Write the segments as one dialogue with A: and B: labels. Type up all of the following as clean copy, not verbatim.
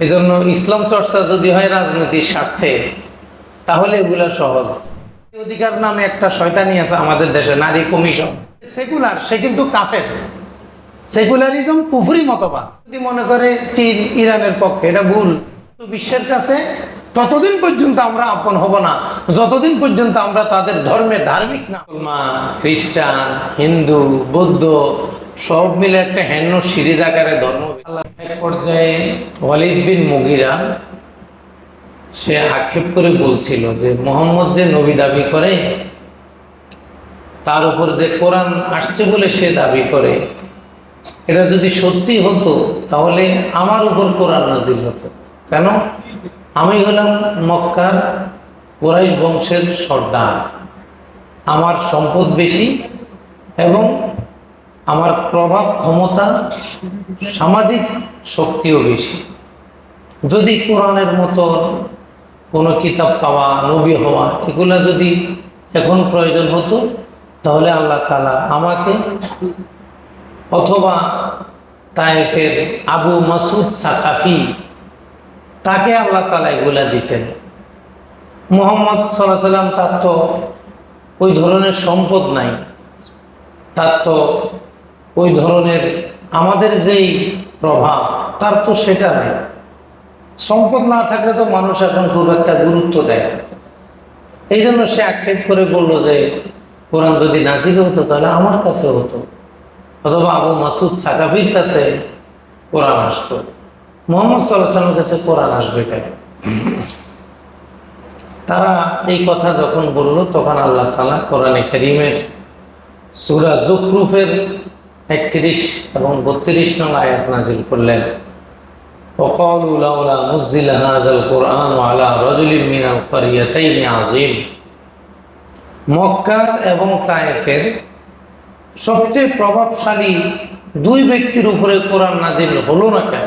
A: এজন্য ইসলাম চর্চা যদি হয় রাজনীতির স্বার্থে, তাহলে এগুলা সহজ। অধিকার নামে একটা শয়তানি আছে আমাদের দেশে, নারী কমিশন। সেকুলার, সে কিন্তু কাফের। সেকুলারিজম কুফরি মতবাদ। যদি মনে করে চীন ইরানের পক্ষে, এটা ভুল। বিশ্বের কাছে ততদিন পর্যন্ত আমরা আপন হব না যতদিন পর্যন্ত আমরা তাদের ধর্মে ধার্মিক না। মুসলমান, খ্রিস্টান, হিন্দু, বৌদ্ধ সব মিলে একটা হেন্ন সিরিজ আকারে ধর্ম। এক পর্যায়ে ওয়ালিদ বিন মুগিরা সে আক্ষেপ করে বলছিল যে মোহাম্মদ যে নবী দাবি করে, তার উপর যে কোরআন আসছে বলে সে দাবি করে, এটা যদি সত্যি হতো তাহলে আমার উপর কোরআন নাজিল হতো। কেন? আমি হলাম মক্কার কুরাইশ বংশের সর্দার, আমার সম্পদ বেশি এবং আমার প্রভাব ক্ষমতা সামাজিক শক্তিও বেশি। যদি কোরআনের মতো কোনো কিতাব পাওয়া, নবী হওয়া, এগুলা যদি এখন প্রয়োজন হতো, তাহলে আল্লাহ তাআলা আমাকে অথবা তায়েফের আবু মাসুদ সাকাফি, তাকে আল্লাহ তাআলা এগুলা দিতেন। মুহাম্মদ সাল্লাল্লাহু আলাইহি সাল্লাম, তার তো ওই ধরনের সম্পদ নাই, তার তো ওই ধরনের আমাদের যেই প্রভাব, তার তো সেটা নেই। সম্পদ না থাকলে তো মানুষ এখন খুব একটা গুরুত্ব দেয় না। এই জন্য সে আক্ষেপ করে বলল যে কোরআন যদি নাজিল হতো তাহলে আমার কাছে হতো, অথবা আবু মাসুদ সাকাফির কাছে কোরআন আসতো। মুহাম্মদ সাল্লাল্লাহু আলাইহি ওয়াসাল্লামের কাছে কোরআন আসবে কেন? তারা এই কথা যখন বলল, তখন আল্লাহ তাআলা কোরআনে কারীমের সূরা যুখরুফের 31 এবং 32 নং আয়াত নাজিল করলেন। وقالوا لولا نزل هذا القرآن على رجل من القريتين عظيم। মক্কা এবং তায়েফের সবচেয়ে প্রভাবশালী দুই ব্যক্তির উপরে কোরআন নাজিল হলো না কেন?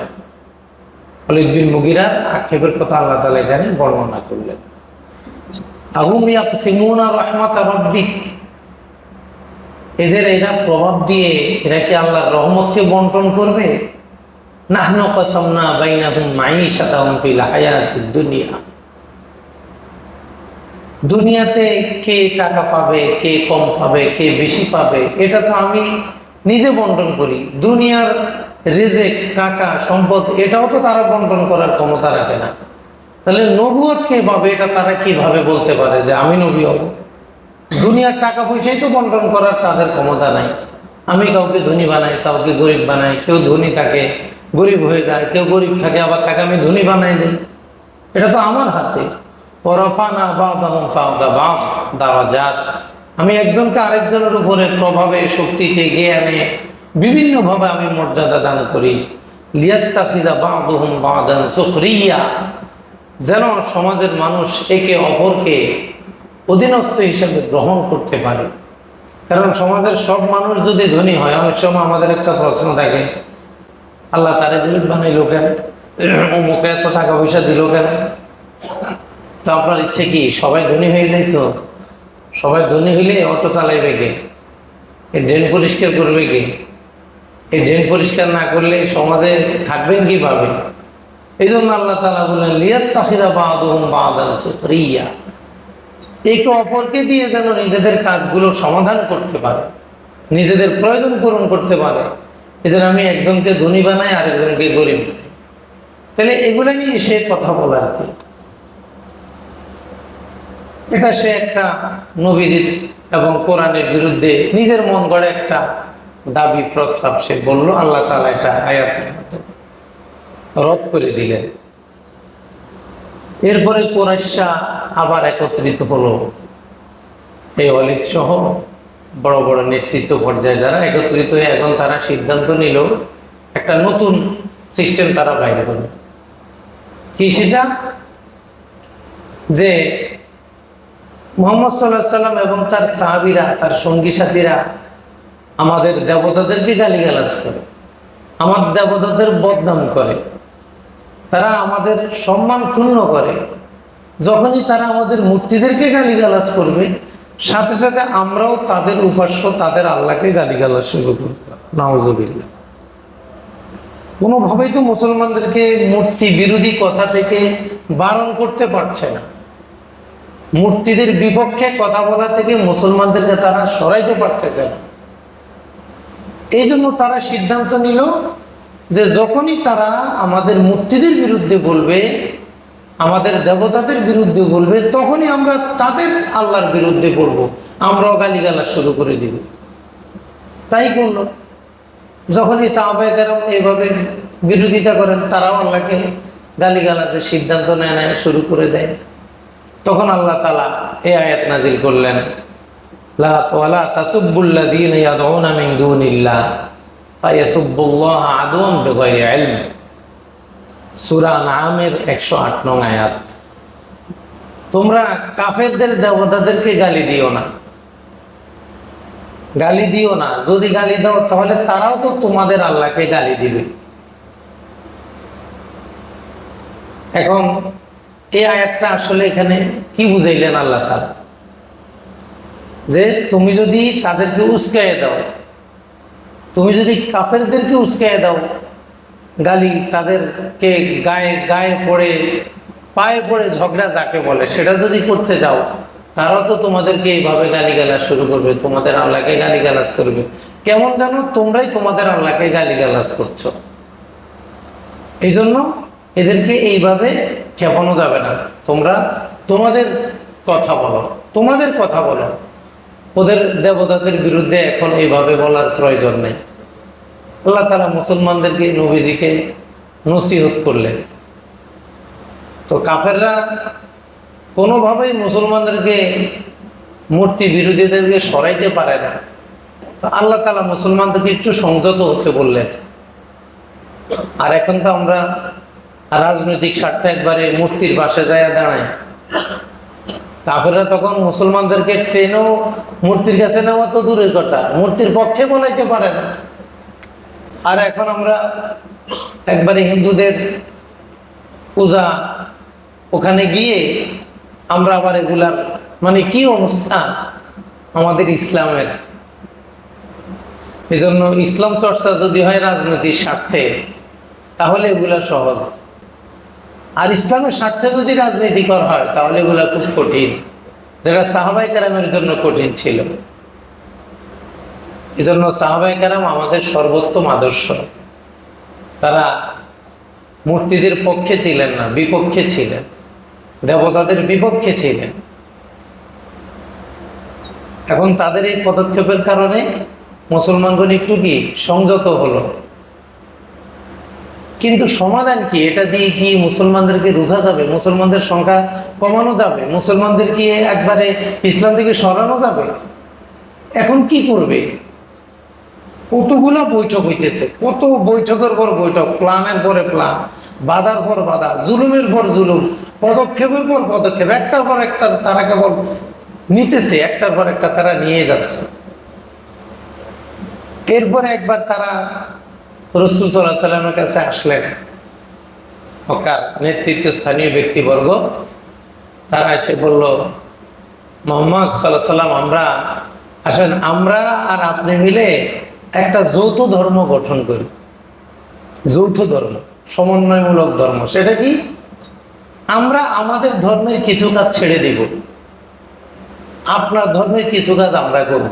A: ওয়ালিদ বিন মুগিরার আক্ষেপের কথা আল্লাহ তাআলা এখানে বর্ণনা করলেন। আহুম ইয়াকসিমুনা রাহমাত রাব্বিক, এরা প্রভাব দিয়ে এরা কি আল্লাহর রহমতকে বন্টন করবে? নাহনু কাসামনা বাইনাহুম মাঈশাতাহুম ফিল হায়াতিদ দুনিয়া, দুনিয়াতে কে টাকা পাবে, কে কম পাবে, কে বেশি পাবে, এটা তো আমি নিজে বন্টন করি। দুনিয়ার রিজিক, টাকা, সম্পদ, এটাও তো তারা বন্টন করার ক্ষমতা রাখে না। তাহলে নবুয়ত কে পাবে? এটা তারা কিভাবে বলতে পারে যে আমি নবী হব? দুনিয়ার টাকা পয়সাই তো বন্টন করার তাদের ক্ষমতা নাই। আমি কাউকে ধনী বানাই, কাউকে গরিব বানাই, কেউ ধনী থাকে গরিব হয়ে যায়, কেউ গরিব থাকে আবার তাকে আমি ধনী বানাই দিই। এটা তো আমার হাতে। ওয়ারাফানা বা'দাহুম ফাওকা বা'দ দারাজাত, আমি একজনকে আরেকজনের উপরে প্রভাবে, শক্তিতে, জ্ঞানে বিভিন্নভাবে আমি মর্যাদা দান করি। লিয়াত্তাখিযা বা'দুহুম বা'দান সুখরিয়া, যেন সমাজের মানুষ একে অপরকে অধীনস্থ হিসেবে গ্রহণ করতে পারে। কারণ সমাজের সব মানুষ যদি ধনী হয়, অনেক সময় আমাদের একটা প্রশ্ন থাকে, আল্লাহ তারে গরিব বানাইলো কেন? অমুকে এত টাকা পয়সা দিল কেন? তো আপনার ইচ্ছে কি সবাই ধনী হয়ে যাইতো? সবাই ধনী হইলে অটো চালাইবে কে? এই ড্রেন পরিষ্কার করবে কে? এই ড্রেন পরিষ্কার না করলে সমাজে থাকবেন কিভাবে? এই জন্য আল্লাহ তাআলা বললেন লিয়াত্তাখিযা বা'দুহুম বা'দান সুখরিয়া, একে অপরকে দিয়ে যেন নিজেদের কাজগুলো সমাধান করতে পারে, নিজেদের প্রয়োজন পূরণ করতে পারে। এই জন্য আমি একজনকে ধনী বানাই, আরেকজনকে গরিব বানাই। তাহলে এগুলো নিয়ে সে কথা বলার কি? এটা সে একটা নবীজির এবং কোরআনের বিরুদ্ধে নিজের মন গড়ে একটা দাবি প্রস্তাব সে বলল। আল্লাহ তাআলা এটা আয়াতের মাধ্যমে রদ করে দিলেন। এরপরে কুরাইশরা আবার একত্রিত হলো, এই ওয়ালিদ সহ বড় বড় নেতৃত্ব পর্যায়ে যারা একত্রিত হয়ে এখন তারা সিদ্ধান্ত নিল একটা নতুন সিস্টেম তারা বাইরে করবে। কি সেটা? যে মুহাম্মদ সাল্লাল্লাহু আলাইহি সাল্লাম এবং তার সাহাবীরা, তার সঙ্গী সাথীরা আমাদের দেবতাদেরকে গালিগালাজ করে, আমাদের দেবতাদের বদনাম করে, তারা আমাদের সম্মান ক্ষুণ্ণ করে। যখনই তারা আমাদের মূর্তিদেরকে গালিগালাজ করবে, সাথে সাথে আমরাও তাদের উপাস্য, তাদের আল্লাহকে গালিগালাজ শুরু করব। নাউযুবিল্লাহ। কোনোভাবেই তো মুসলমানদেরকে মূর্তি বিরোধী কথা থেকে বারণ করতে পারছে না। মূর্তিদের বিপক্ষে কথা বলা থেকে মুসলমানদেরকে তারা সরাইতে পারতেছে না। এই জন্য তারা সিদ্ধান্ত নিল যে যখনই তারা আমাদের মূর্তিদের বিরুদ্ধে বলবে, আমাদের দেবতাদের বিরুদ্ধে বলবে, তখনই আমরা তাদের আল্লাহর বিরুদ্ধে বলবো, আমরাও গালিগালাজ শুরু করে দিব। তাই করলো। যখনই সাহাবায়ে কেরাম এইভাবে বিরোধিতা করেন, তারাও আল্লাহকে গালিগালাজের সিদ্ধান্ত নেয় শুরু করে দেয়। তখন আল্লাহ তাআলা এই আয়াত নাজিল করলেন, লা ওয়ালা তাসুব্বুল্লাযীনা ইয়াদউনা মিন দুনিল্লাহ ফায়াসুব্বুল্লাহা আদওয়ান বিগাইরি ইলম। সূরা আনআমের 108 নং আয়াত। তোমরা কাফেরদের দেবতাদেরকে গালি দিও না, গালি দিও না। যদি গালি দাও তাহলে তারাও তো তোমাদের আল্লাহকে গালি দিবে। এখন এই আয়াতটা আসলে এখানে কি বুঝাইলেন আল্লাহ তাআলা? যে তুমি যদি তাদেরকে উস্কাইয়ে দাও, তুমি যদি কাফেরদেরকে উস্কাইয়ে দাও, গালি তাদেরকে গায়ে গায়ে পড়ে পায়ে পড়ে ঝগড়া যাকে বলে সেটা যদি করতে যাও, তারাও তো তোমাদেরকে এইভাবে গালিগালাজ শুরু করবে, তোমাদের আল্লাহকে গালিগালাজ করবে। কেমন জানো তোমরাই তোমাদের আল্লাহকে গালিগালাজ করছো। এই জন্য এদেরকে এইভাবে খেপানো যাবে না। তোমরা তোমাদের কথা বলো, তোমাদের কথা বলো, ওদের দেবতাদের বিরুদ্ধে এখন এইভাবে বলার প্রয়োজন নেই। আল্লাহ তাআলা মুসলমানদেরকে, নবীজিকে নসিহত করলেন। তো কাফেররা কোনোভাবেই মুসলমানদেরকে, মূর্তি বিরোধীদেরকে সরাইতে পারে না। তো আল্লাহ তাআলা মুসলমানদেরকে একটু সংযত হতে বললেন। আর এখন তো আমরা রাজনৈতিক স্বার্থে একবারে মূর্তির পাশে যায় দাঁড়ায়। কাফেররা তখন মুসলমানদেরকে টেনেও মূর্তির কাছে নেওয়া তো দূরের কথা, মূর্তির পক্ষে বলাইতে পারে না। আর এখন আমরা একবারে হিন্দুদের পূজা, ওখানে গিয়ে আমরা আবার এগুলার মানে কি অনুষ্ঠান আমাদের ইসলামের। এই জন্য ইসলাম চর্চা যদি হয় রাজনৈতিক স্বার্থে, তাহলে এগুলা সহজ। আর ইসলামের স্বার্থে যদি রাজনীতিকর হয় তাহলে এগুলা খুব কঠিন, যেটা সাহাবায়ে কেরামের জন্য কঠিন ছিল। এই জন্য সাহাবায়ে কেরাম আমাদের সর্বোত্তম আদর্শ। তারা মূর্তিদের পক্ষে ছিলেন না, বিপক্ষে ছিলেন, দেবতাদের বিপক্ষে ছিলেন। এখন তাদের এই পদক্ষেপের কারণে মুসলমানগণ একটু কি সংযত হলো। কিন্তু সমাধান কি? এটা দিয়ে কি মুসলমানদেরকে রুখা যাবে? মুসলমানদের সংখ্যা কমানো যাবে? মুসলমানদেরকে একবারে ইসলাম থেকে সরানো যাবে? এখন কি করবে? কতগুলা বৈঠক হইতেছে, কত বৈঠকের পর বৈঠক, প্ল্যানের পরে প্ল্যান, বাধার পর বাধা, জুলুমের পর জুলুম, পদক্ষেপের পর পদক্ষেপ, একটার পর একটা তারা কেবল নিতেছে, একটার পর একটা তারা নিয়ে যাচ্ছে। এরপরে একবার তারা রাসূল সাল্লাল্লাহু আলাইহি ওয়াসাল্লামের কাছে আসলেন, মক্কার নেতৃত্ব স্থানীয় ব্যক্তিবর্গ। তারা এসে বলল, মুহাম্মদ সাল্লাল্লাহু আলাইহি ওয়াসাল্লাম, আমরা আসেন আমরা আর আপনি মিলে একটা যৌথ ধর্ম গঠন করি। যৌথ ধর্ম, সমন্বয়মূলক ধর্ম। সেটা কি? আমরা আমাদের ধর্মের কিছু কাজ ছেড়ে দিব, আপনার ধর্মের কিছু কাজ আমরা করব।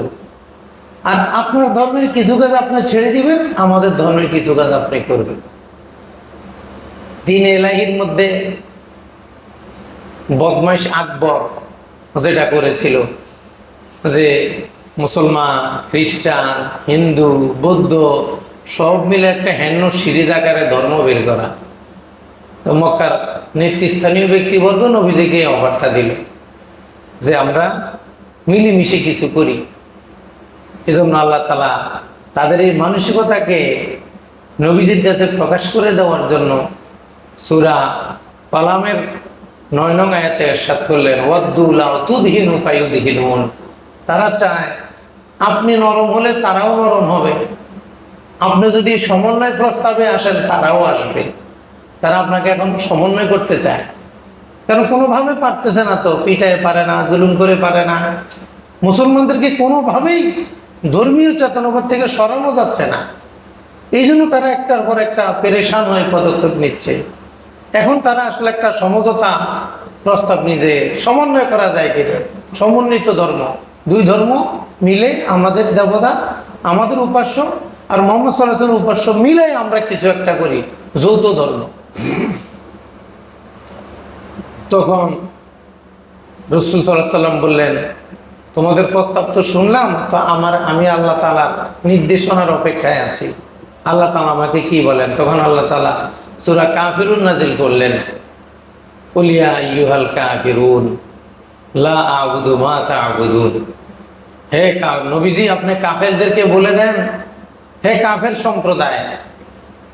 A: আর আপনার ধর্মের কিছু কাজ আপনি ছেড়ে দিবেন, আমাদের ধর্মের কিছু কাজ আপনি করবেন। দ্বীন ইলাহির মধ্যে বদমাইশ আকবর যেটা করেছিল, যে মুসলমান, খ্রিস্টান, হিন্দু, বৌদ্ধ সব মিলে একটা হেন্ন সিরিজ আকারে ধর্ম বের করা। তো মক্কার নেতৃস্থানীয় ব্যক্তিবর্গ নবীজিকে অফারটা দিল যে আমরা মিলেমিশে কিছু করি। এজন্য আল্লাহ তাআলা তাদের এই মানসিকতাকে নবীজির কাছে প্রকাশ করে দেওয়ার জন্য সূরা কালামের 9 নং আয়াতে ইরশাদ করলেন, ওয়াদ্দু লাউ তুদহিনু ফায়ুদহিনুন। তারা চায় আপনি নরম হলে তারাও নরম হবে, আপনি যদি সমন্বয় প্রস্তাবে আসেন তারাও আসবে। তারা আপনাকে এখন সমন্বয় করতে চায়, কারণ কোনোভাবে পারতেছে না, তো পিটায় পারে না, জুলুম করে পারে না। মুসলমানদেরকে কোনোভাবেই ধর্মীয় চেতনাবোধ থেকে সরানো যাচ্ছে না। এই জন্য তারা একটার পর একটা পেরেশান হয়ে পদক্ষেপ নিচ্ছে। এখন তারা আসলে একটা সমঝোতা প্রস্তাব নিজে সমন্বয় করা যায় কিনা, সমন্বিত ধর্ম, দুই ধর্ম মিলে আমাদের দেবতা, আমাদের উপাস্য আর মোহাম্মদ সাল্লাল্লাহু আলাইহি ওয়াসাল্লামের উপাস্য মিলে আমরা কিছু একটা করি, যৌথ ধর্ম। তখন রাসূল সাল্লাল্লাহু আলাইহি ওয়াসাল্লাম বললেন, তোমাদের প্রস্তাব তো শুনলাম, তো আমি আল্লাহ তাআলার নির্দেশনার অপেক্ষায় আছি, আল্লাহ তাআলা আমাকে কি বলেন। তখন আল্লাহ তাআলা সূরা কাফিরুন নাজিল করলেন, কুল ইয়া আইয়ুহাল কাফিরুন লা আ'বুদু মা তা'বুদুন। হে নবীজি, আপনি কাফেরদেরকে বলে দেন, হে কাফের সম্প্রদায়,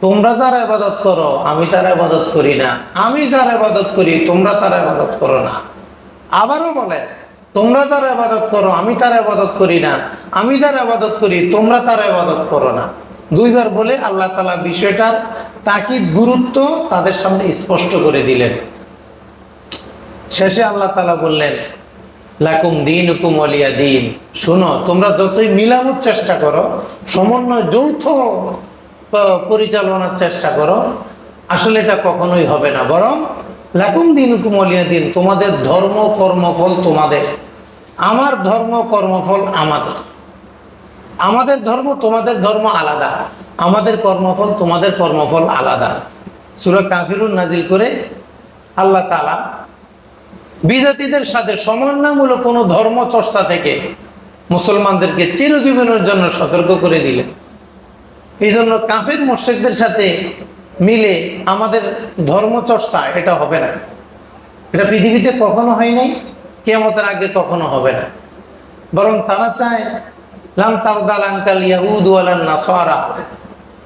A: তোমরা যার ইবাদত করো আমি তার ইবাদত করি না, আমি যার ইবাদত করি তোমরা তার ইবাদত করো না। আবারও বলেন, তোমরা যার ইবাদত করো আমি তার ইবাদত করি না, আমি যার ইবাদত করি তোমরা তার ইবাদত করো না। দুইবার বলে আল্লাহ তাআলা বিষয়টার তাকিদ, গুরুত্ব তাদের সামনে স্পষ্ট করে দিলেন। শেষে আল্লাহ তাআলা বললেন, লাকুম দীনুকুম ওয়ালিয়া দীন। শুনো, তোমরা যতই মিলানোর চেষ্টা করো, সমন্বয় যৌথ পরিচালনার চেষ্টা করো, আসলে এটা কখনোই হবে না। বরং লাকুম দীনুকুম ওয়ালিয়া দীন, তোমাদের ধর্ম কর্মফল তোমাদের, আমার ধর্ম কর্মফল আমাদের। আমাদের ধর্ম তোমাদের ধর্ম আলাদা, আমাদের কর্মফল তোমাদের কর্মফল আলাদা। সূরা কাফিরুন নাজিল করে আল্লাহ তাআলা বিজাতিদের সাথে সমন্বয়মূলক কোনো ধর্ম চর্চা থেকে মুসলমানদেরকে চিরজীবনের জন্য সতর্ক করে দিলেন। এই জন্য কাফের মুশরিকদের সাথে মিলে আমাদের ধর্ম চর্চা এটা হবে না। এটা পৃথিবীতে কখনো হয় নাই, কিয়ামতের আগে কখনো হবে না। বরং তারা চায় লান তারদাল আনকাল ইয়াহুদ ওয়ালান নাসারা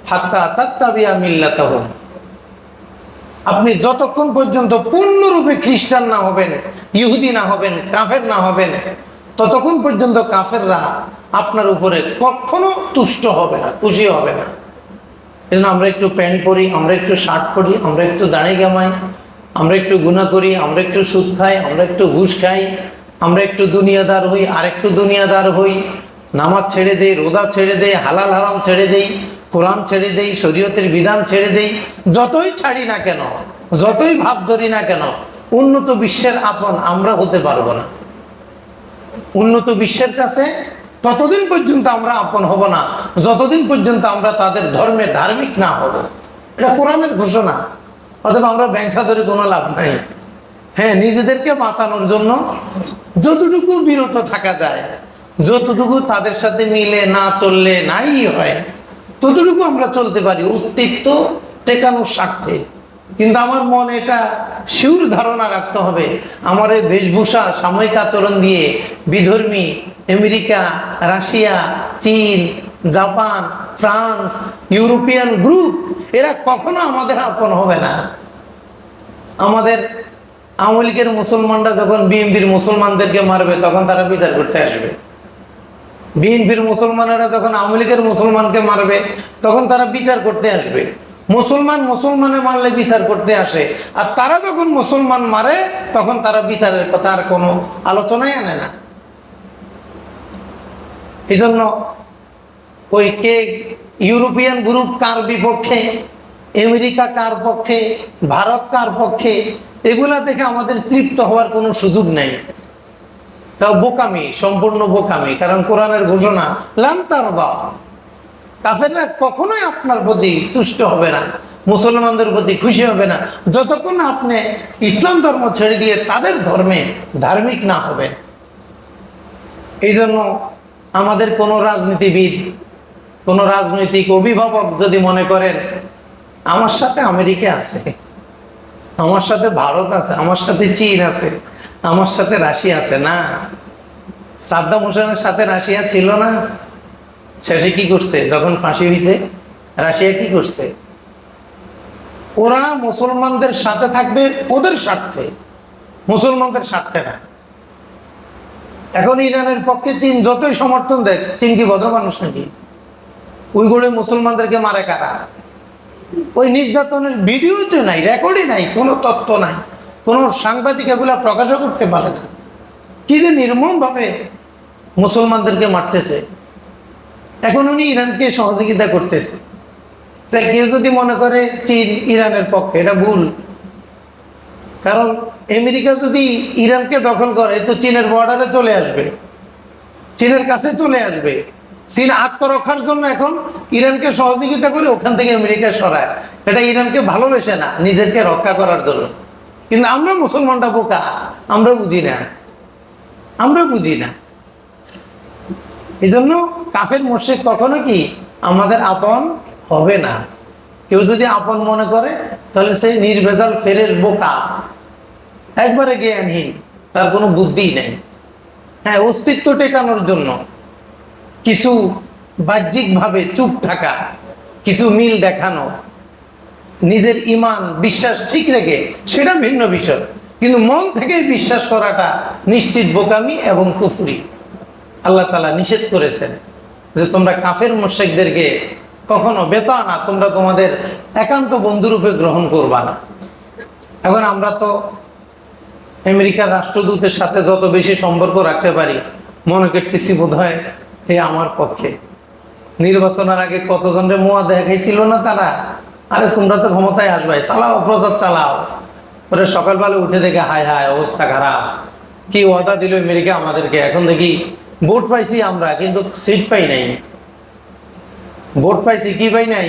A: হাত্তা তাত্তাবিয়া মিল্লাতাহুম। আপনি যতক্ষণ পর্যন্ত পূর্ণরূপে খ্রিস্টান না হবেন, ইহুদি না হবেন, কাফের না হবেন, ততক্ষণ পর্যন্ত কাফেররা আপনার উপরে কখনো তুষ্ট হবে না, খুশি হবে না। এই জন্য আমরা একটু প্যান্ট পরি, আমরা একটু শার্ট পরি, আমরা একটু দাড়ি কামাই, আমরা একটু গুনাহ করি, আমরা একটু সুদ খাই, আমরা একটু ঘুষ খাই, আমরা একটু দুনিয়াদার হই, আর একটু দুনিয়াদার হই, নামাজ ছেড়ে দেই, রোজা ছেড়ে দেই, হালাল হারাম ছেড়ে দেই, কোরআন ছেড়ে দেই, শরীয়তের বিধান ছেড়ে দেই। যতই ছাড়ি না কেন, যতই ভাব ধরি না কেন, উন্নত বিশ্বের আপন আমরা হতে পারবো না। উন্নত বিশ্বের কাছে ততদিন পর্যন্ত আমরা আপন হব না, যতদিন পর্যন্ত আমরা তাদের ধর্মে ধার্মিক না হব। এটা কোরআনের ঘোষণা। অথবা আমরা ব্যবসা ধরে কোনো লাভ নাই। হ্যাঁ, নিজেদেরকে বাঁচানোর জন্য যতটুকু বিরত থাকা যায়, যতটুকু তাদের সাথে মিলে না চললে নাই হয়, ততটুকু আমরা চলতে পারি অস্তিত্ব টেকানোর স্বার্থে। কিন্তু আমার মনে এটা শিউর ধারণা রাখতে হবে, আমার এই বেশভূষা, সাময়িক আচরণ দিয়ে বিধর্মী আমেরিকা, রাশিয়া, চীন, জাপান, ফ্রান্স, ইউরোপিয়ান গ্রুপ এরা কখনো আমাদের আপন হবে না। আমাদের আওয়ামী লীগের মুসলমানরা যখন বিএনপির মুসলমানদেরকে মারবে তখন তারা বিচার করতে আসবে। বিএনপির মুসলমানেরা যখন আওয়ামী লীগের মুসলমানকে মারবে তখন তারা বিচার করতে আসবে। মুসলমান মুসলমানে মারলে বিচার করতে আসে, আর তারা যখন মুসলমান মারে তখন তারা বিচারের কথা আর কোনো আলোচনায় আনে না। এই জন্য ওই কে ইউরোপিয়ান গ্রুপ কার বিপক্ষে, আমেরিকা কার পক্ষে, ভারত কার পক্ষে, এগুলা থেকে আমাদের তৃপ্ত হওয়ার কোনো সুযোগ নেই। তাও বোকামি, সম্পূর্ণ বোকামি। কারণ কোরআনের ঘোষণা লান তারদা, কাফেররা কখনোই আপনার প্রতি তুষ্ট হবে না, মুসলমানদের প্রতি খুশি হবে না, যতক্ষণ আপনি ইসলাম ধর্ম ছেড়ে দিয়ে তাদের ধর্মে ধার্মিক না হবেন। এই জন্য আমাদের কোনো রাজনীতিবিদ, কোনো রাজনৈতিক অভিভাবক যদি মনে করেন আমার সাথে আমেরিকা আছে, আমার সাথে ভারত আছে, আমার সাথে চীন আছে, আমার সাথে রাশিয়া আছে, না। সাদ্দাম হোসেনের সাথে রাশিয়া ছিল না? শেষে কি করছে? যখন ফাঁসি হয়েছে রাশিয়া কি করছে? ওরা মুসলমানদের সাথে থাকবে ওদের স্বার্থে, মুসলমানদের স্বার্থে না। এখন ইরানের পক্ষে চীন যতই সমর্থন দেয়, চীন কি ভদ্র মানুষ নাকি? উইঘুরে মুসলমানদেরকে মারে কারা? ওই নির্যাতনের ভিডিও তো নাই, রেকর্ডই নাই, কোনো তথ্য নাই, কোনো সাংবাদিক এগুলা প্রকাশও করতে পারে না। কি যে নির্মমভাবে মুসলমানদেরকে মারতেছে। এখন উনি ইরানকে সহযোগিতা করতেছে। তাই কেউ যদি মনে করে চীন ইরানের পক্ষে, এটা ভুল। কারণ আমেরিকা যদি ইরানকে দখল করে তো চীনের বর্ডারে চলে আসবে, চীনের কাছে চলে আসবে। চীন আত্মরক্ষার জন্য এখন ইরানকে সহযোগিতা করে ওখান থেকে আমেরিকা সরায়। এটা ইরানকে ভালোবেসে না, নিজেকে রক্ষা করার জন্য। কিন্তু আমরা মুসলমানরা বোকা, আমরা বুঝি না, আমরা বুঝি না। এই জন্য কাফের মুশরিক কখনো কি আমাদের আপন হবে না। কেউ যদি আপন মনে করে তাহলে সেই নির্ভেজাল ফেরেশ বোকা, একবারে জ্ঞানহীন, তার কোনো বুদ্ধি নেই। হ্যাঁ, অস্তিত্ব টেকানোর জন্য কিছু বাহ্যিকভাবে চুপ থাকা, কিছু মিল দেখানো, নিজের ইমান বিশ্বাস ঠিক রেখে, সেটা ভিন্ন বিষয়। কিন্তু মন থেকে বিশ্বাস করাটা নিশ্চিত বোকামি এবং কুফরি। আল্লাহ তাআলা নিষেধ করেছেন যে তোমরা কাফের মুশরিকদেরকে কখনো বেতানা, তোমরা তোমাদের একান্ত বন্ধুরূপে গ্রহণ করবা না। এখন আমরা তো আমেরিকার রাষ্ট্রদূতের সাথে যত বেশি সম্পর্ক রাখতে পারি, মনে করতেছি বোধ হয় এ আমার পক্ষে। নির্বাচনের আগে কতজনের মোয়া দেখাইছিল না তারা, আরে তোমরা তো ক্ষমতায় আসবে, চালাও প্রচার চালাও। পরে সকালবেলা উঠে দেখে হায় হায় অবস্থা খারাপ, কি ওয়াদা দিল আমেরিকা আমাদেরকে। এখন দেখি ভোট পাইছি আমরা, কিন্তু সিট পাই নাই। ভোট পাইছি, কি পাই নাই?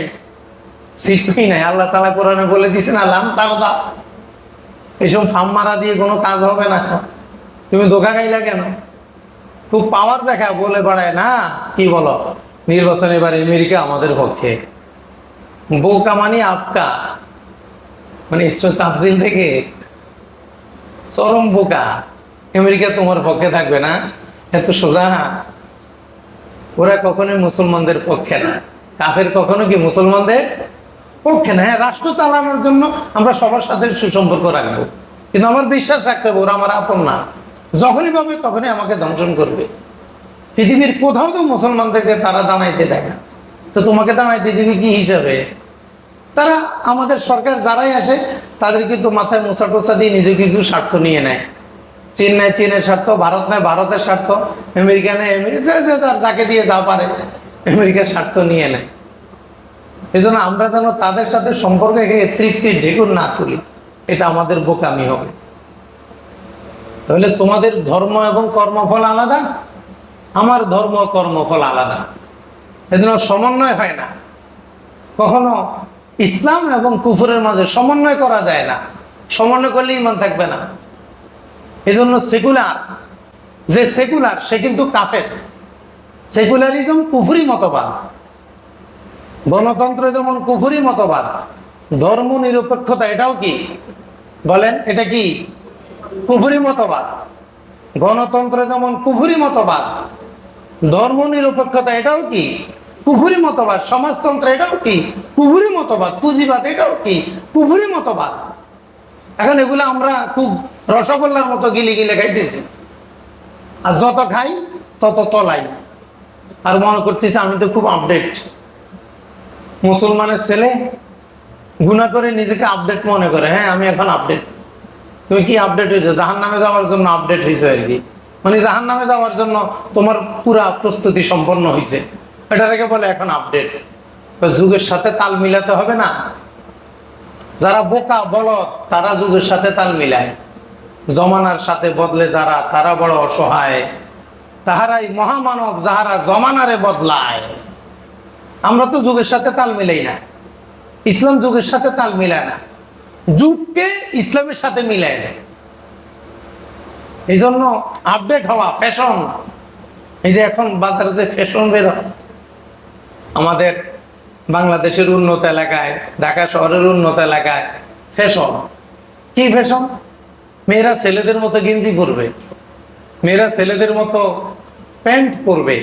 A: সিট পাই নাই। আল্লাহ তাআলা কোরআনে বলে দিয়েছেন আল্লাহ তাআলা এইসব ফার্ম মারা দিয়ে কোনো কাজ হবে না। তুমি ধোকা খাইলা কেন? খুব পাওয়ার দেখা বলে বেড়ায় না, কি বলো নির্বাচন এবার আমেরিকা আমাদের পক্ষে। বোকা মানে আপকা, মানে ঈশ্বর তাফজিল থেকে চরম বোকা। আমেরিকা তোমার পক্ষে থাকবে না, এত সোজা। ওরা কখনোই মুসলমানদের পক্ষে না, কাফের কখনো কি মুসলমানদের পক্ষে না। হ্যাঁ, রাষ্ট্র চালানোর জন্য আমরা সবার সাথে সুসম্পর্ক রাখবো, কিন্তু আমার বিশ্বাস রাখতে হবে ওরা আমার আপন না। যখনই পাবে তখনই আমাকে ধ্বংসন করবে। পৃথিবীর কোথাও তো মুসলমানদেরকে তারা দাঁড়াইতে দেয় না, তো তোমাকে দাঁড়াইতে দিবি কি হিসাবে? তারা আমাদের সরকার যারাই আসে তাদের কিন্তু মাথায় মোছা টোছা দিয়ে নিজে কিছু স্বার্থ নিয়ে নেয়। চীন নেয় চীনের স্বার্থ, ভারত নেয় ভারতের স্বার্থ, আমেরিকা নেয় যাকে দিয়ে যা পারে আমেরিকার স্বার্থ নিয়ে নেয়। এই জন্য আমরা যেন তাদের সাথে সম্পর্কে তৃপ্তির ঢেকুর না তুলি, এটা আমাদের বোকামি হবে। তাহলে তোমাদের ধর্ম এবং কর্মফল আলাদা, আমার ধর্ম কর্মফল আলাদা, এজন্য সমন্বয় হয় না। কখনো ইসলাম এবং কুফরের মাঝে সমন্বয় করা যায় না, সমন্বয় করলে ইমান থাকবে না। এই জন্য সেকুলার, যে সেকুলার সে কিন্তু কাফের। সেকুলারিজম কুফরি মতবাদ, গণতন্ত্র যেমন কুফরি মতবাদ, ধর্ম নিরপেক্ষতা এটাও কি বলেন, এটা কি কুফরি মতবাদ। গণতন্ত্র যেমন কুফরি মতবাদ, ধর্ম নিরপেক্ষতা এটাও কি কুফরি মতবাদ। সমাজতন্ত্র এটাও কি কুফরি মতবাদ। পুঁজিবাদ এটাও কি কুফরি মতবাদ। এখন এগুলো আমরা খুব রসগোল্লার মতো গিলে গিলে খাইতেছি, আর যত খাই তত তলাই। আর মনে করতেছি আমি তো খুব আপডেট। মুসলমানের ছেলে গুনাহ করে নিজেকে আপডেট মনে করে, হ্যাঁ আমি এখন আপডেট। তুমি কি আপডেট হয়েছো? জাহান্নামে যাওয়ার জন্য আপডেট হয়েছে আর কি, মানে জাহান্নামে যাওয়ার জন্য তোমার পুরা প্রস্তুতি সম্পন্ন হয়েছে, এটাকে বলে এখন আপডেট। যুগের সাথে তাল মিলাতে হবে না। যারা বোকা বলদ তারা যুগের সাথে তাল মিলায়, জমানার সাথে বদলে যারা তারা বড় অসহায়, তাহারাই মহামানব যাহারা জমানারে বদলায়। আমরা তো যুগের সাথে তাল মিলাই না, ইসলাম যুগের সাথে তাল মিলায় না, যুগকে ইসলামের সাথে মিলায় না। এই জন্য আপডেট হওয়া ফ্যাশন। এই যে এখন বাজারে যে ফ্যাশন বের হয়, আমাদের বাংলাদেশের উন্নত এলাকায়, ঢাকা শহরের উন্নত এলাকায় ফ্যাশন কি ফ্যাশন? মেয়েরা ছেলেদের মতো গেঞ্জি পরবে, মেয়েরা ছেলেদের মতো প্যান্ট পরবে,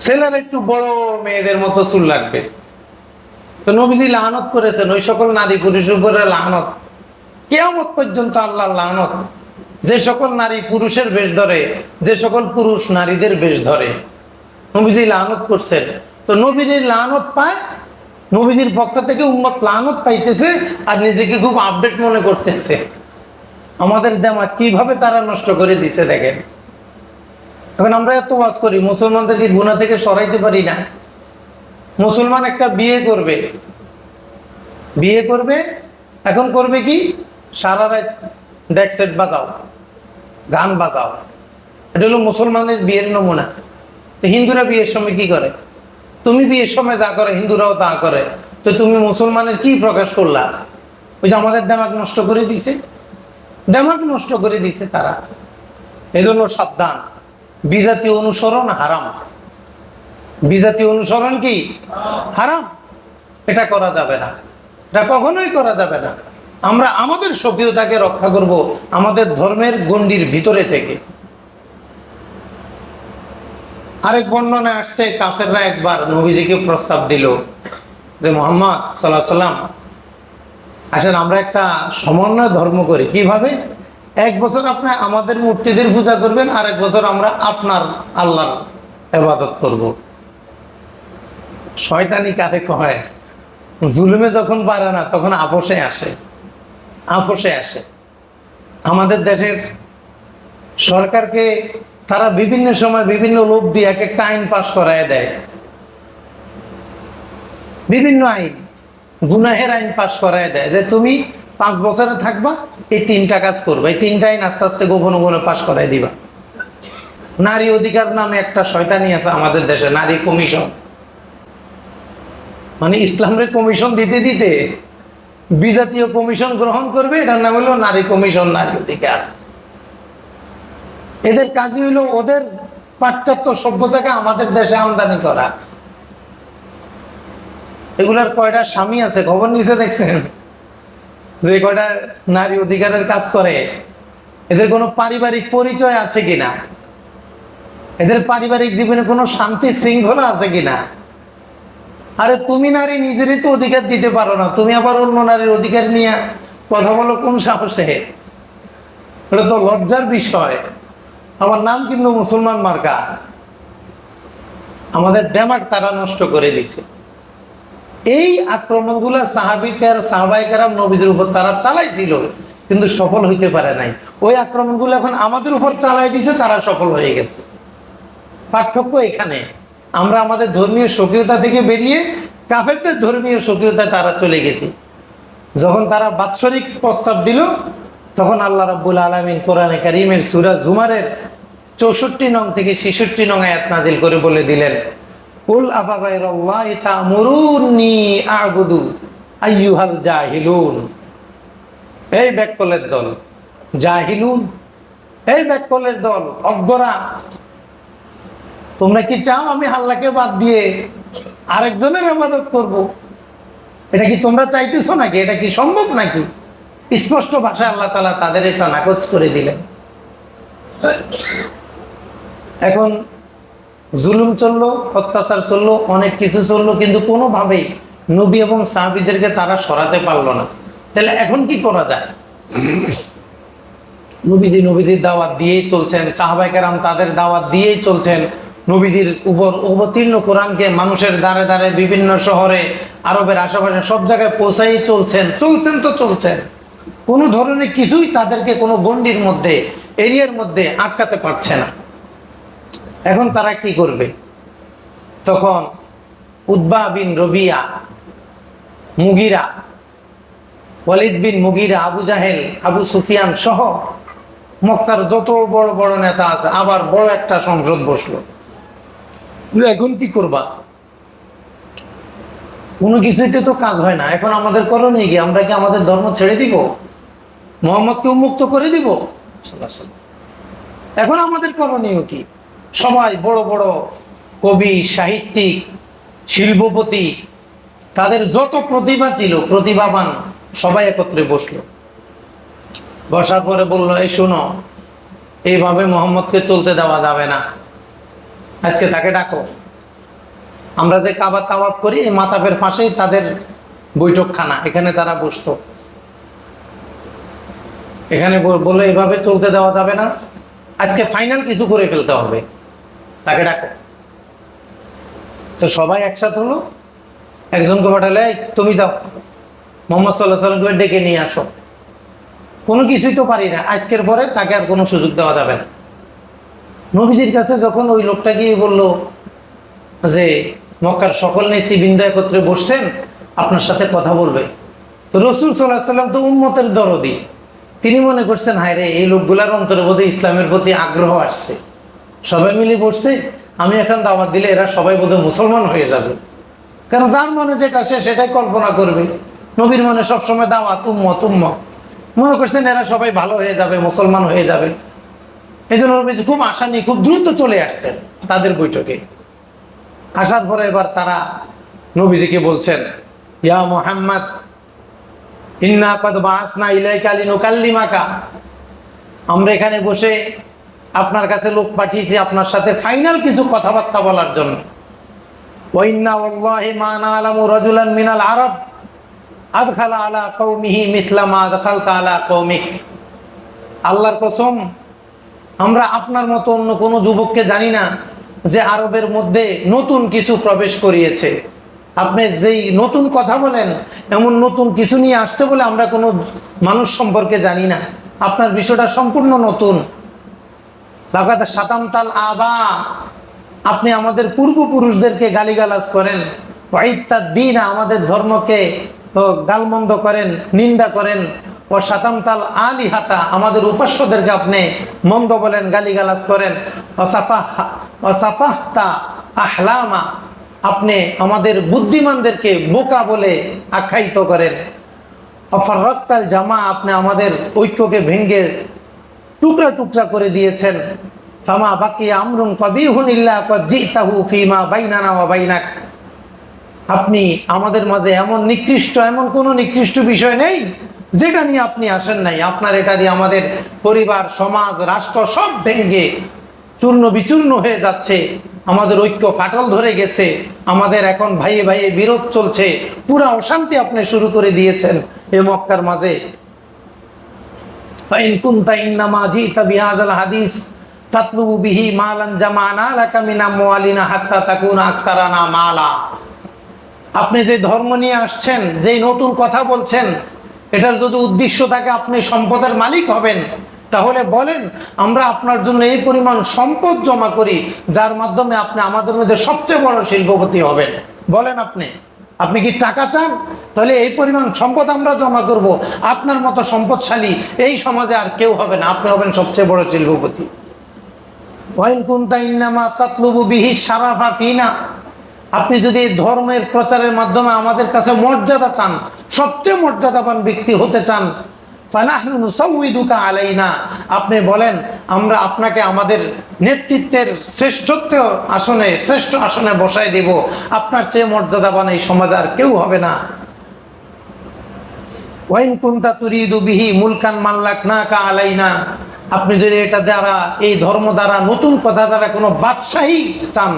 A: ছেলেরা একটু বড় মেয়েদের মতো চুল লাগবে। তো নবীজি লানত করেছেন ওই সকল নারী পুরুষের উপরে লানত, কিয়ামত পর্যন্ত আল্লাহর লানত। যে সকল নারী পুরুষের বেশ ধরে, যে সকল পুরুষ নারীদের বেশ ধরে, নবীজি লানত করছেন। তো নবীর লানত পায়, নবীজির পক্ষ থেকে উম্মত লানত পাইতেছে, আর নিজেকে খুব আপডেট মনে করতেছে। আমাদের দেমাগ কিভাবে তারা নষ্ট করে দিছে দেখেন। এখন আমরা এত ওয়াজ করি, মুসলমানদেরকে গুনাহ থেকে সরাইতে পারি না। মুসলমান একটা বিয়ে করবে, বিয়ে করবে, এখন করবে কি, সারা রাত ডেক সেট বাজাও, গান বাজাও, এটা হলো মুসলমানের বিয়ের নমুনা। তো হিন্দুরা বিয়ের সময় কি করে? তুমি বিয়ের সময় যা করে হিন্দুরাও তা করে, তো তুমি মুসলমানের কি প্রকাশ করলা? ওই যে আমাদের দেমাগ নষ্ট করে দিছে, দেমাগ নষ্ট করে দিছে তারা। এই জন্য সাবধান, বিজাতীয় অনুসরণ হারাম। বিজাতীয় অনুসরণ কি হারাম, এটা করা যাবে না, এটা কখনোই করা যাবে না। আমরা আমাদের স্বকীয়তাকে রক্ষা করব আমাদের ধর্মের গণ্ডির ভিতরে থেকে। আরেক বর্ণনায় আসছে, কাফেররা একবার নবীজিকে প্রস্তাব দিল যে মুহাম্মদ সাল্লাল্লাহু আলাইহি সাল্লাম, আসেন আমরা একটা সমন্বয় ধর্ম করি। কিভাবে? এক বছর আপনি আমাদের মূর্তিদের পূজা করবেন, আর এক বছর আমরা আপনার আল্লাহর ইবাদত করব। শয়তানি কারে কয়? জুলুমে যখন পারে না তখন আপোষে আসে, আপোষে আসে। আমাদের দেশের সরকারকে তারা বিভিন্ন সময় বিভিন্ন লোভ দিয়ে এক একটা আইন পাশ করায় দেয়, বিভিন্ন আইন, গুনাহের আইন পাশ করায় দেয়, যে তুমি 5 বছরে থাকবা, এই 3টা কাজ করবা, এই 3টা আইন আস্তে আস্তে গোপনে গোপনে পাশ করায় দিবা। নারী অধিকার নামে একটা শয়তানি আছে আমাদের দেশে, নারী কমিশন, মানে ইসলামের কমিশন দিতে দিতে বিজাতীয় কমিশন গ্রহণ করবে, এটার নাম হলো নারী কমিশন, নারী অধিকার। এদের কাজই হলো ওদের পাশ্চাত্য সভ্যতাকে আমাদের দেশে আমদানি করা। এগুলার কয়টা স্বামী আছে খবর নিচে দেখছেন? যে কয়টা নারী অধিকারের কাজ করে, এদের কোনো পারিবারিক পরিচয় আছে কিনা, এদের পারিবারিক জীবনে কোনো শান্তি শৃঙ্খলা আছে কিনা? আরে তুমি নারী নিজেরই তো অধিকার দিতে পারো না, তুমি আবার অন্য নারীর অধিকার নিয়ে কথা বলো কোন সাহসে? এটা তো লজ্জার বিষয়। আমার নাম কিন্তু মুসলমান মার্কা। আমাদের দেমাগ তারা নষ্ট করে দিছে। এই আক্রমণগুলো সাহাবায়ে-কেরাম নবীজির উপর তারা চালাইছিল, কিন্তু সফল হইতে পারে নাই। ওই আক্রমণগুলো এখন আমাদের উপর চালাই দিছে, তারা সফল হয়ে গেছে। পার্থক্য এখানে, আমরা আমাদের ধর্মীয় স্বকীয়তা থেকে বেরিয়ে কাফেরদের ধর্মীয় স্বকীয়তায় তারা চলে গেছি। যখন তারা বাৎসরিক প্রস্তাব দিল, তখন আল্লাহ রাব্বুল আলামিন কোরআনে কারীমের সূরা জুমারের 64 নং থেকে 66 নং আয়াত নাজিল করে বলে দিলেন, কুল আফাগাইরাল্লাহি তা'মুরুনি আ'বুদু আইয়ুহাল জাহিলুন। এই ব্যাককলের দল জাহিলুন, এই ব্যাককলের দল অজ্ঞরা, তোমরা কি চাও আমি আল্লাহকে বাদ দিয়ে আরেকজনের ইবাদত করব? এটা কি তোমরা চাইতেছো নাকি? এটা কি সম্ভব নাকি? স্পষ্ট ভাষায় আল্লাহ তাআলা তাদের এটা নাকচ করে দিলেন। এখন জুলুম চললো, অত্যাচার চললো, অনেক কিছু চললো, কিন্তু কোনোভাবেই নবী এবং সাহাবীদেরকে তারা সরাতে পারলো না। তাহলে এখন কি করা যায়? নবীজির দাওয়াত দিয়েই চলছেন, সাহাবায়ে-কেরাম তাদের দাওয়াত দিয়েই চলছেন, নবীজির উপর অবতীর্ণ কোরআনকে মানুষের দ্বারে দ্বারে বিভিন্ন শহরে আরবের আশেপাশে সব জায়গায় পৌঁছাই চলছেন তো চলছেন। কোনো ধরনের কিছুই তাদেরকে কোনো গণ্ডির মধ্যে, এরিয়ার মধ্যে আটকাতে পারছে না। এখন তারা কি করবে? তখন উতবা বিন রবিয়া, মুগিরা, ওয়ালিদ বিন মুগিরা, আবু জাহেল, আবু সুফিয়ান সহ মক্কার যত বড় বড় নেতা আছে, আবার বড় একটা সংসদ বসলো। এখন কি করবা? কোনো কিছুতে তো কাজ হয় না। এখন আমাদের করণীয় কি? আমরা কি আমাদের ধর্ম ছেড়ে দিব? মুহাম্মদকে উন্মুক্ত করে দিব? এখন আমাদের করণীয় কি? সবাই বড় বড় কবি, সাহিত্যিক, শিল্পপতি, তাদের যত প্রতিভা ছিল, প্রতিভাবান সবাই একত্রে বসলো। বসার পরে বললো, এই শোনো, এইভাবে মুহাম্মদকে চলতে দেওয়া যাবে না, আজকে তাকে ডাকো। আমরা যে কাবা তাওয়াফ করি, এই মাতাবের পাশেই তাদের বৈঠকখানা, এখানে তারা বসতো। এখানে বললো এইভাবে চলতে দেওয়া যাবে না, আজকে ফাইনাল কিছু করে ফেলতে হবে, তাকে ডাকো। তো সবাই একসাথে হলো, একজনকে পাঠালে, তুমি যাও মুহাম্মদ সাল্লাল্লাহু আলাইহি ওয়াসাল্লামকে ডেকে নিয়ে আসো। কোনো কিছুই তো পারি না, আজকের পরে তাকে আর কোনো সুযোগ দেওয়া যাবে না। নবীজির কাছে যখন ওই লোকটা গিয়ে বললো যে মক্কার সকল নেতৃবৃন্দ একত্রে বসছেন, আপনার সাথে কথা বলবে। তো রাসূল সাল্লাল্লাহু আলাইহি সাল্লাম তো উম্মতের দরদি, তিনি মনে করছেন হায় রে, এই লোকগুলার অন্তরে বোধহয় ইসলামের প্রতি আগ্রহ আসছে, সবাই মিলে বসছে, আমি এখন দাওয়াত দিলে এরা সবাই বোধহয় মুসলমান হয়ে যাবে। কারণ যার মনে যেটা সে সেটাই কল্পনা করবে। নবীর মনে সবসময় দাওয়াত, উম্মত উম্মত, মনে করছেন এরা সবাই ভালো হয়ে যাবে, মুসলমান হয়ে যাবে। এই জন্য নবীজি খুব আশা নিয়ে খুব দ্রুত চলে আসছেন তাদের বৈঠকে। আসার পরে এবার তারা নবীজিকে বলছেন, ইয়া মুহাম্মদ ইন্না কাদ বাআসনা ইলাইকা লিনুকাল্লিমাকা, আমরা এখানে বসে আপনার কাছে লোক পাঠিয়েছি আপনার সাথে ফাইনাল কিছু কথাবার্তা বলার জন্য। ওয়া ইন্না ওয়াল্লাহি মা না'লামু রাজুলান মিনাল আরব আদখালা আলা কওমিহি মিথলা মা আদখালতা আলা কওমিক, আল্লাহর কসম আমরা আপনার মতো অন্য কোনো যুবককে জানি না যে আরবের মধ্যে নতুন কিছু প্রবেশ করিয়েছে। আপনি যেই নতুন কথা বলেন এমন নতুন কিছু নিয়ে আসছে বলে আমরা কোনো মানুষ সম্পর্কে জানি না, আপনার বিষয়টা সম্পূর্ণ নতুন। লাগাত শাতামতাল আবা, আপনি আমাদের পূর্বপুরুষদেরকে গালিগালাজ করেন, ওয়াইত্তাদ্দিনা, আমাদের ধর্মকে গালমন্দ করেন, নিন্দা করেন, ও শাতামতাল আলিহাতা, আমাদের উপাস্যদেরকে আপনি মন্দ বলেন, গালিগালাজ করেন, অসাফাহতা আহলামা, আপনি আমাদের বুদ্ধিমানদেরকে বোকা বলে আখ্যায়িত করেন, অফাররাক্তাল জামা, আপনি আমাদের ঐক্যকে ভেঙে টুকরা টুকরা করে দিয়েছেন। ফামা বাকিয়া আমরুন কবিহুন ইল্লা ক্বাদ জিতাহু ফীমা বাইনানা ওয়া বাইনাক, আপনি আমাদের মাঝে এমন নিকৃষ্ট, এমন কোনো নিকৃষ্ট বিষয় নেই যেটা নিয়ে আপনি আসেন নাই। আপনার এটা দিয়ে আমাদের পরিবার, সমাজ, রাষ্ট্র সব ভেঙে চূর্ণ বিচূর্ণ হয়ে যাচ্ছে, আমাদের ঐক্য ফাটল ধরে গেছে, আমাদের এখন ভাইয়ে ভাইয়ে বিরোধ চলছে, পুরা অশান্তি আপনি শুরু করে দিয়েছেন এই মক্কার মাঝে। ফাইন কুনতা ইন্নামা জিতা বিহাযাল হাদিস তাতলুবু বিহি মালান জামানা লাকা মিন আমওয়ালিনা হাত্তা তাকুনা আকতারানা মালা, আপনি যে ধর্ম নিয়ে আসছেন, যে নতুন কথা বলছেন, এটার যদি উদ্দেশ্য থাকে আপনি সম্পদের মালিক হবেন, তাহলে বলেন আমরা আপনার জন্য এই পরিমাণ সম্পদ জমা করি যার মাধ্যমে আপনি আমাদের মধ্যে সবচেয়ে বড় শিল্পপতি হবেন। বলেন আপনি কি টাকা চান? তাহলে এই পরিমাণ সম্পদ আমরা জমা করব, আপনার মতো সম্পদশালী এই সমাজে আর কেউ হবে না, আপনি হবেন সবচেয়ে বড় শিল্পপতি। ওয়াইন কুনতা ইন্নামা তাতলুবু বিহি শারাফা ফিনা, আপনি যদি ধর্মের প্রচারের মাধ্যমে আমাদের কাছে মর্যাদা চান, সবচেয়ে মর্যাদাবান ব্যক্তি হতে চান, ফানাহনু নুসাউইদুকা আলাইনা, আপনি বলেন আমরা আপনাকে আমাদের নেতৃত্বের শ্রেষ্ঠ আসনে বসায় দেব, আপনার চেয়ে মর্যাদাবান এই সমাজে আর কেউ হবে না। ওয়াইন কুনতা তুরিদু বিহি মুলকান মাল্লাকনাকা আলাইনা, আপনি যদি এটা দ্বারা, এই ধর্ম দ্বারা, নতুন কথা দ্বারা কোনো বাদশাহী চান,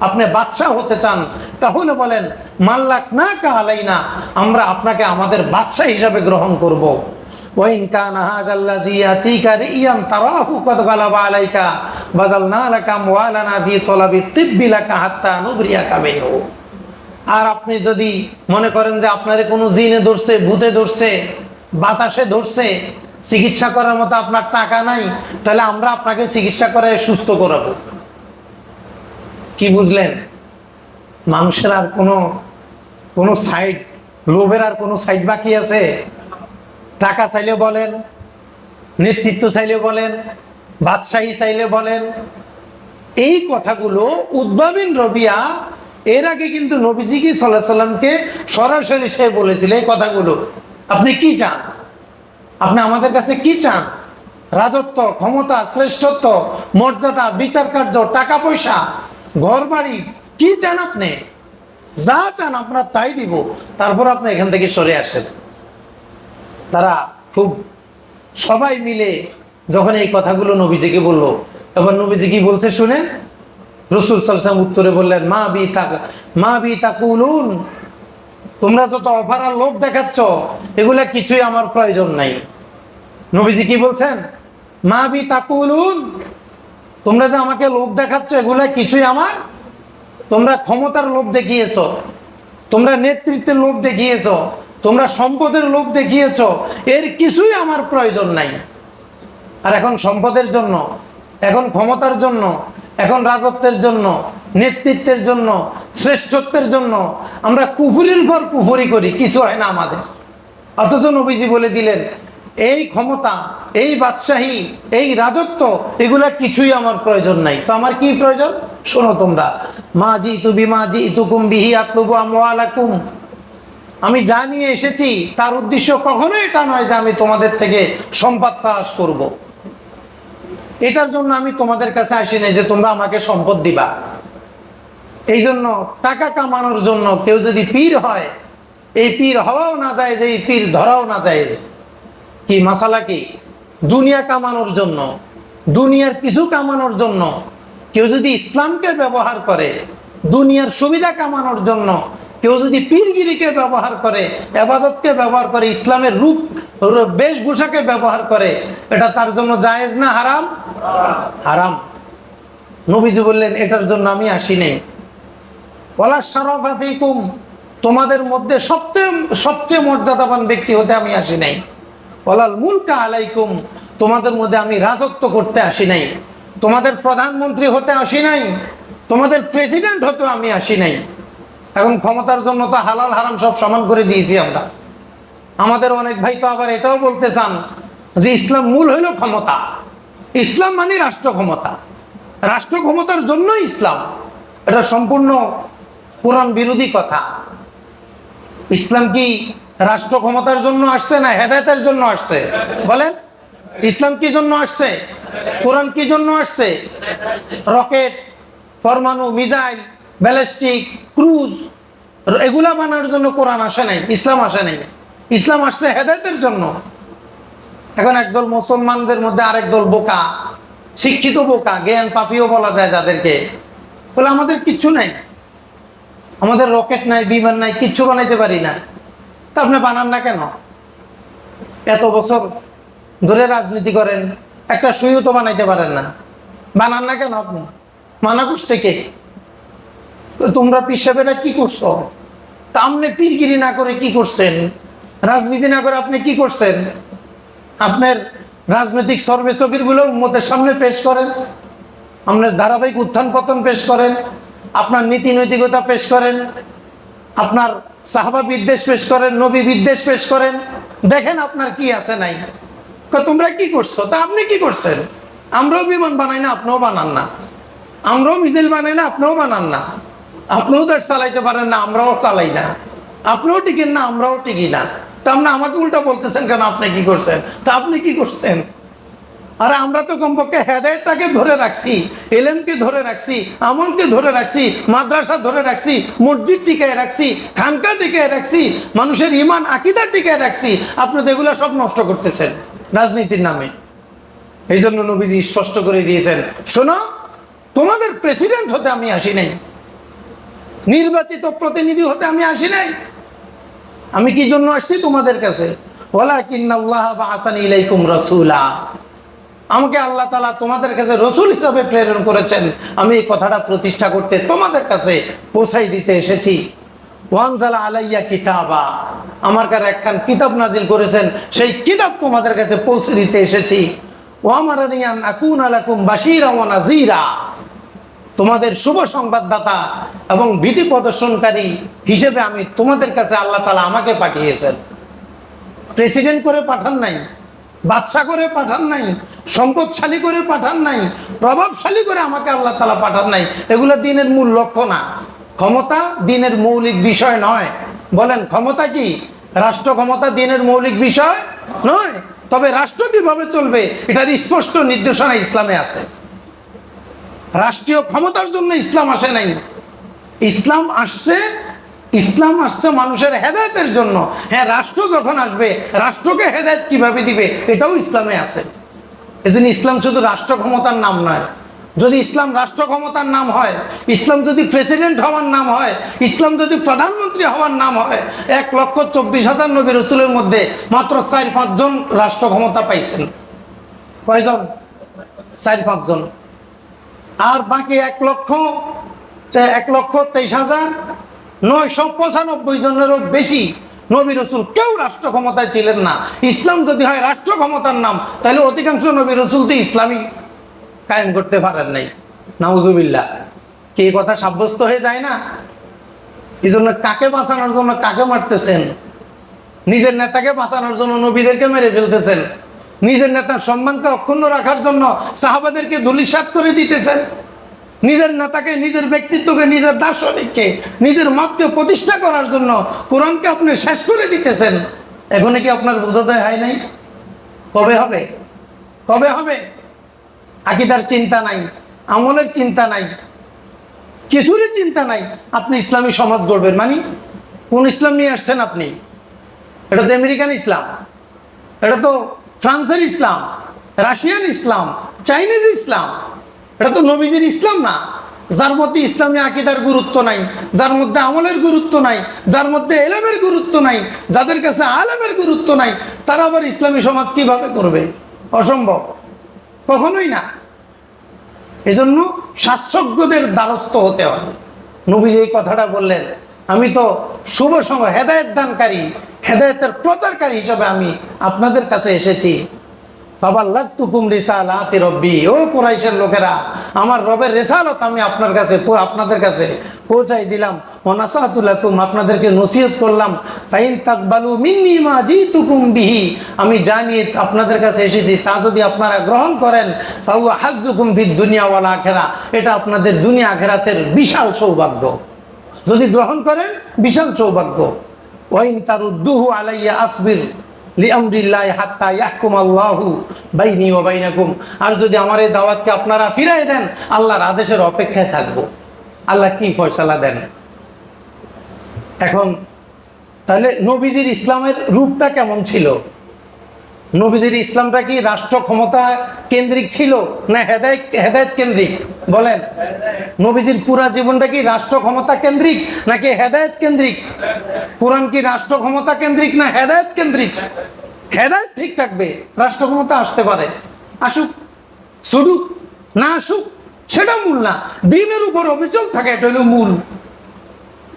A: আপনি বাদশাহ হতে চান, তাহলে বলেন মাল্লাকনাকা আলাইনা, আমরা আপনাকে আমাদের বাদশাহ হিসাবে গ্রহণ করব। ওয়াইন কানা হাযাল্লাযী ইয়াতিকা রিয়ান তারাহু ক্বাদ গালাবা আলাইকা বাযালনা লাকা আমওয়ালানা ফি তালাবি তিব্বি লাকা হাত্তা নুবরিয়াকা মিনহু, আর আপনি যদি মনে করেন যে আপনারে কোনো জিনে ধরছে, ভূতে ধরছে, বাতাসে ধরছে, চিকিৎসা করার মতো আপনার টাকা নাই, তাহলে আমরা আপনাকে চিকিৎসা করে সুস্থ করাবো। কি বুঝলেন? মানুষের আর কোনো সাইড, লোভের আর কোনো সাইড বাকি আছে? টাকা চাইলে বলেন, নেতৃত্ব চাইলে বলেন, বাদশাহী চাইলে বলেন, এই কথাগুলো উদ্ভাবিন রবিয়া এর আগে কিন্তু নবীজি সাল্লাল্লাহু আলাইহি সাল্লামকে সরাসরি সে বলেছিল এই কথাগুলো। আপনি কি চান? আপনি আমাদের কাছে কি চান? রাজত্ব, ক্ষমতা, শ্রেষ্ঠত্ব, মর্যাদা, বিচার কার্য, টাকা পয়সা, ঘর বাড়ি, কি চান আপনি? যা চান আমরা তাই দিব, তারপর আপনি এখান থেকে সরে আসেন। তারা খুব সবাই মিলে যখন এই কথাগুলো নবীজিকে বলল, তখন নবীজি কি বলছে শুনেন। রাসূল সাল্লাল্লাহু আলাইহি ওয়াসাল্লাম উত্তরে বললেন, মা বি তাকুলুন, তোমরা যত অফার আর লোভ দেখাচ্ছ এগুলা কিছুই আমার প্রয়োজন নাই। নবীজি কি বলছেন? মা বি তাকুলুন, তোমরা যে আমাকে লোভ দেখাচ্ছ এগুলা কিছুই আমার, তোমরা ক্ষমতার লোভ দেখিয়েছো, তোমরা নেতৃত্বের লোভ দেখিয়েছো, তোমরা সম্পদের লোভ দেখিয়েছো, এর কিছুই আমার প্রয়োজন নাই। আর এখন সম্পদের জন্য, এখন ক্ষমতার জন্য, এখন রাজত্বের জন্য, নেতৃত্বের জন্য, শ্রেষ্ঠত্বের জন্য আমরা কুফুরির পর কুফুরি করি, কিছু হয় না আমাদের। অথচ নবীজি বলে দিলেন এই ক্ষমতা, এই বাদশাহী, এই রাজত্ব, এগুলা কিছুই আমার প্রয়োজন নাই। তো আমার কি প্রয়োজন? শোনো তোমরা, মা জি তুবি মা জি তুকুম বিহি আতলুবু আমওয়ালাকুম, আমি যা নিয়ে এসেছি তার উদ্দেশ্য কখনোই এটা নয় যে আমি তোমাদের থেকে সম্পদ তালাশ করব। এটার জন্য আমি তোমাদের কাছে আসি নাই যে তোমরা আমাকে সম্পদ দিবা। এই জন্য টাকা কামানোর জন্য কেউ যদি পীর হয়, এই পীর হওয়াও না যায়, যে এই পীর ধরাও না যায়। কি মাসালা? কি দুনিয়া কামানোর জন্য, দুনিয়ার কিছু কামানোর জন্য কেউ যদি ইসলামকে ব্যবহার করে, দুনিয়ার সুবিধা কামানোর জন্য কেউ যদি পীরগিরিকে ব্যবহার করে, ইবাদতকে ব্যবহার করে, ইসলামের রূপ বেশভূষাকে ব্যবহার করে, এটা তার জন্য জায়েজ না হারাম? হারাম। নবীজি বললেন এটার জন্য আমি আসি নাই। ওয়ালা শারাফা ফীকুম, তোমাদের মধ্যে সবচেয়ে মর্যাদাবান ব্যক্তি হতে আমি আসি নাই। ওয়ালাল মুলকা আলাইকুম, তোমাদের মধ্যে আমি রাজত্ব করতে আসি নাই। তোমাদের প্রধানমন্ত্রী হতে আসি নাই, তোমাদের প্রেসিডেন্ট হতে আমি আসি নাই। এখন ক্ষমতার জন্য তো হালাল হারাম সব সমান করে দিয়েছি আমরা। আমাদের অনেক ভাই তো আবার এটাও বলতে চান যে ইসলাম মূল হইল ক্ষমতা, ইসলাম মানে রাষ্ট্র ক্ষমতা, রাষ্ট্র ক্ষমতার জন্য ইসলাম। এটা সম্পূর্ণ কোরআন বিরোধী কথা। ইসলাম কি রাষ্ট্র ক্ষমতার জন্য আসছে না হেদায়েতের জন্য আসছে? বলেন, ইসলাম কি জন্য আসছে? কোরআন কি জন্য আসছে? রকেট, পরমাণু, মিসাইল, ব্যালিস্টিক, ক্রুজ, এগুলা বানানোর জন্য কোরআন আসে নাই, ইসলাম আসে নাই। ইসলাম আসছে হেদায়েতের জন্য। এখন একদল মুসলমানদের মধ্যে আরেক দল বোকা, শিক্ষিত বোকা, জ্ঞান পাপীও বলা যায় যাদেরকে, বলে আমাদের কিচ্ছু নাই, আমাদের রকেট নাই, বিমান নাই, কিচ্ছু বানাইতে পারি না। তা আপনি বানান না কেন? এত বছর ধরে রাজনীতি করেন, একটা সুইও তো বানাইতে পারেন না, বানান না কেন? আপনি মানা করছে কে? তোমরা পীর সাহেবেরা কি করছো? তা আপনি পীরগিরি না করে কি করছেন? রাজনীতি না করে আপনি কি করছেন? আপনার রাজনৈতিক সর্বে চকিরগুলো উম্মতের সামনে পেশ করেন, আপনার ধারাবাহিক উত্থান পতন পেশ করেন, আপনার নীতি নৈতিকতা পেশ করেন, আপনার সাহাবা বিদ্বেষ পেশ করেন, নবী বিদ্বেষ পেশ করেন, দেখেন আপনার কি আছে নাই। তোমরা কি করছো? তা আপনি কি করছেন? আমরাও বিমান বানাই না, আপনিও বানান না। আমরাও মিসাইল বানাই না, আপনিও বানান না। আপনিও দেশ চালাইতে পারেন না, আমরাও চালাই না। আপনিও টিকেন না, আমরাও টিকি না। তা আপনি আমাকে উল্টা বলতেছেন কেন? আপনি কি করছেন? তা আপনি কি করছেন? আরে আমরা তো কমপক্ষে হেদায়েতটাকে ধরে রাখছি, এলেমকে ধরে রাখছি, আমলকে ধরে রাখছি, মাদ্রাসা ধরে রাখছি, মসজিদ টিকায় রাখছি, খানকা টিকায় রাখছি, মানুষের ইমান আকীদা টিকায় রাখছি। আপনি তো এগুলো সব নষ্ট করতেছেন রাজনীতির নামে। এই জন্য নবীজি স্পষ্ট করে দিয়েছেন, শোনো, তোমাদের প্রেসিডেন্ট হতে আমি আসি নাই, নির্বাচিত প্রতিনিধি হতে আমি আসি নাই। আমি কি জন্য আসছি তোমাদের কাছে? ওয়ালাকিন্নাল্লাহ বাআসানি ইলাইকুম রাসূলা, আমাকে আল্লাহ তাআলা তোমাদের কাছে রসুল হিসাবে প্রেরণ করেছেন, আমি এই কথাটা প্রতিষ্ঠা করতে, তোমাদের কাছে পৌঁছাই দিতে এসেছি। ওয়ানজালা আলাইয়া কিতাবা, আমার কাছে একখান কিতাব নাজিল করেছেন, সেই কিতাব তোমাদের কাছে পৌঁছে দিতে এসেছি। ওয়ামারানি আন আকুনা লাকুম বাশীরা ওয়া নাযীরা, তোমাদের শুভ সংবাদদাতা এবং ভীতি প্রদর্শনকারী হিসেবে আমি তোমাদের কাছে আল্লাহ তাআলা আমাকে পাঠিয়েছেন। প্রেসিডেন্ট করে পাঠান নাই, বাদশা করে পাঠান নাই, সম্পদশালী করে পাঠান নাই, প্রভাবশালী করে আমাকে আল্লাহ তাআলা পাঠান নাই। এগুলো দিনের মূল লক্ষ্য না। ক্ষমতা দিনের মৌলিক বিষয় নয়। বলেন, ক্ষমতা কি রাষ্ট্র ক্ষমতা দিনের মৌলিক বিষয় নয়? তবে রাষ্ট্র কিভাবে চলবে এটার স্পষ্ট নির্দেশনা ইসলামে আছে। রাষ্ট্রীয় ক্ষমতার জন্য ইসলাম আসে নাই। ইসলাম আসছে মানুষের হেদায়েতের জন্য। হ্যাঁ, রাষ্ট্র যখন আসবে, রাষ্ট্রকে হেদায়েত কিভাবে দিবে এটাও ইসলামে আছে। এজন্য ইসলাম শুধু রাষ্ট্র ক্ষমতার নাম নয়। যদি ইসলাম রাষ্ট্র ক্ষমতার নাম হয়, ইসলাম যদি প্রেসিডেন্ট হওয়ার নাম হয়, ইসলাম যদি প্রধানমন্ত্রী হওয়ার নাম হয়, 1,24,000 নবী রাসূলের মধ্যে মাত্র 4-5 জন রাষ্ট্র ক্ষমতা পাইছেন। কয়জন? 4-5 জন। আর বাকি 1,23,995 জনেরও বেশি নবী রাসূল কেউ রাষ্ট্র ক্ষমতায় ছিলেন না। ইসলাম যদি হয় রাষ্ট্র ক্ষমতার নাম, তাহলে অধিকাংশ নবী রাসূল তো ইসলামই কায়েম করতে পারেন নাই। নাউজুবিল্লাহ। কি এই কথা সাব্যস্ত হয়ে যায় না? এই জন্য কাকে বাঁচানোর জন্য কাকে মারতেছেন? নিজের নেতাকে বাঁচানোর জন্য নবীদেরকে মেরে ফেলতেছেন, নিজের নেতার সম্মানকে অক্ষুণ্ণ রাখার জন্য সাহাবাদেরকে ধূলিসাৎ করে দিতেছেন, নিজের নেতাকে, নিজের ব্যক্তিত্বকে, নিজের দার্শনিককে, নিজের মতকে প্রতিষ্ঠা করার জন্য কোরআনকে আপনি শেষ করে দিতেছেন। এখনো কি আপনার বোধোদয় হয় নাই? কবে হবে? কবে হবে? আকীদার চিন্তা নাই, আমলের চিন্তা নাই, কিছুরই চিন্তা নাই। আপনি ইসলামী সমাজ গড়বেন মানে কোন ইসলাম নিয়ে আসছেন আপনি? এটা তো আমেরিকান ইসলাম, এটা তো ফ্রান্সের ইসলাম, রাশিয়ান ইসলাম, চাইনিজ ইসলাম। এটা তো নবীজির ইসলাম না। যার মধ্যে ইসলামী আকীদার গুরুত্ব নাই, যার মধ্যে আমলের গুরুত্ব নাই, যার মধ্যে এলেমের গুরুত্ব নাই, যাদের কাছে আলেমের গুরুত্ব নাই, তারা আবার ইসলামী সমাজ কিভাবে করবে? অসম্ভব, কখনোই না। এজন্য শাস্ত্রজ্ঞদের দ্বারস্থ হতে হবে। নবীজি এই কথাটা বললেন, আমি তো শুভ সময় হেদায়েত দানকারী, হেদায়েতের প্রচারকারী হিসেবে আমি আপনাদের কাছে এসেছি। ফাবাল্লাগতুকুম রিসালাতি রব্বি, ও কুরাইশের লোকেরা, আমার রবের রিসালত আমি আপনাদের কাছে পৌঁছাই দিলাম। ওয়া নাসাহতু লাকুম, আপনাদেরকে নসিহত করলাম। ফাইন তাকবালু মিন্নি মা জিতুকুম বিহি, আমি জানি আপনাদের কাছে এসেছি, তা যদি আপনারা গ্রহণ করেন, ফাহুয়া হাজ্জুকুম ফিদ দুনিয়া ওয়াল আখিরা, এটা আপনাদের দুনিয়া আখিরাতের বিশাল সৌভাগ্য। যদি গ্রহণ করেন বিশাল সৌভাগ্য। ওয়াইন তারুদ্দুহু আলাইয়া আসবির লিআমরিল্লাহি হাত্তা ইয়াহকুমাল্লাহু বাইনি ওয়া বাইনাকুম, আর যদি আমার এই দাওয়াতকে আপনারা ফিরাই দেন, আল্লাহর আদেশের অপেক্ষায় থাকবো, আল্লাহ কি ফয়সালা দেন। এখন তাহলে নবীজির ইসলামের রূপটা কেমন ছিল? নবীজির ইসলামটা কি রাষ্ট্র ক্ষমতা কেন্দ্রিক ছিল না হেদায়েত কেন্দ্রিক? বলেন, নবীজির পুরা জীবনটা কি রাষ্ট্র ক্ষমতা কেন্দ্রিক নাকি হেদায়েত কেন্দ্রিক? কোরআন কি রাষ্ট্র ক্ষমতা কেন্দ্রিক না হেদায়েত কেন্দ্রিক? হেদায়েত ঠিক থাকবে, রাষ্ট্র ক্ষমতা আসতে পারে, আসুক, ছুটুক, না আসুক সেটা মূল না। দ্বীনের উপর অবিচল থাকে, এটা হলো মূল,